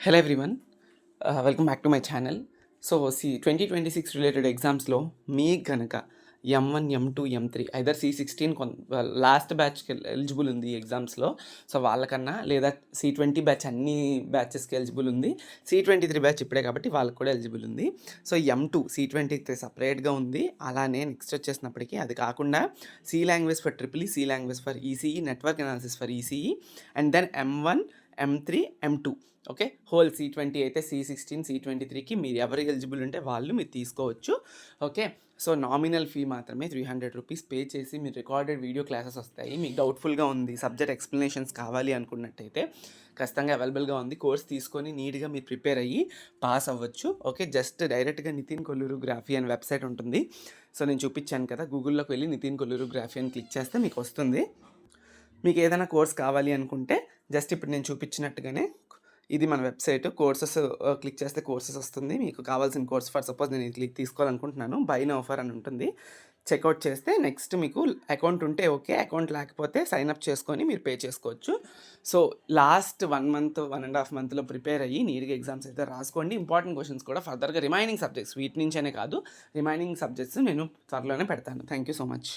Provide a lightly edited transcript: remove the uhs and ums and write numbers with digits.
Hello everyone, welcome back to my channel. So 2026 related ఎగ్జామ్స్లో మీకు కనుక M1, M2, M3 either C16 last బ్యాచ్కి eligible ఉంది ఈ ఎగ్జామ్స్లో. సో వాళ్ళకన్నా లేదా C20 బ్యాచ్ అన్ని బ్యాచెస్కి ఎలిజిబుల్ ఉంది. C23 బ్యాచ్ ఇప్పుడే కాబట్టి వాళ్ళకి కూడా ఎలిజిబుల్ ఉంది. సో M2 C23 సపరేట్గా ఉంది. అలానే నెక్స్ట్ వచ్చేసినప్పటికీ అది కాకుండా C language for triple E, C language for ECE, network analysis for ECE, and then M1, M3, M2. Okay, whole C20 అయితే C16, C23కి మీరు ఎవరు ఎలిజిబుల్ ఉంటే వాళ్ళు మీరు తీసుకోవచ్చు. ఓకే, సో నామినల్ ఫీ మాత్రమే 300 రూపీస్ పే చేసి మీరు రికార్డెడ్ వీడియో క్లాసెస్ వస్తాయి. మీకు డౌట్ఫుల్గా ఉంది, సబ్జెక్ట్ ఎక్స్ప్లెనేషన్స్ కావాలి అనుకున్నట్టయితే ఖచ్చితంగా అవైలబుల్గా ఉంది. కోర్స్ తీసుకొని నీట్గా మీరు ప్రిపేర్ అయ్యి పాస్ అవ్వచ్చు. ఓకే, జస్ట్ డైరెక్ట్గా నితిన్ కొల్లూరు గ్రాఫీ అనే వెబ్సైట్ ఉంటుంది. సో నేను చూపించాను కదా, గూగుల్లోకి వెళ్ళి నితిన్ కొల్లూరు గ్రాఫీ అని క్లిక్ చేస్తే మీకు వస్తుంది. మీకు ఏదైనా కోర్స్ కావాలి అనుకుంటే జస్ట్ ఇప్పుడు నేను చూపించినట్టుగానే ఇది మన వెబ్సైట్. కోర్సెస్ క్లిక్ చేస్తే కోర్సెస్ వస్తుంది. మీకు కావాల్సిన కోర్స్ ఫర్ సపోజ్ నేను ఇది తీసుకోవాలనుకుంటున్నాను, బై నౌ ఆఫర్ అని ఉంటుంది. చెక్అవుట్ చేస్తే నెక్స్ట్ మీకు అకౌంట్ ఉంటే ఓకే, అకౌంట్ లేకపోతే సైన్అప్ చేసుకొని మీరు పే చేసుకోవచ్చు. సో లాస్ట్ 1 మంత్ 1.5 మంత్లో ప్రిపేర్ అయ్యి నీట్గా ఎగ్జామ్స్ అయితే రాసుకోండి. ఇంపార్టెంట్ క్వశ్చన్స్ కూడా ఫర్దర్గా రిమైనింగ్ సబ్జెక్ట్స్ వీటి నుంచనే కాదు, రిమైనింగ్ సబ్జెక్ట్స్ నేను త్వరలోనే పెడతాను. Thank you so much.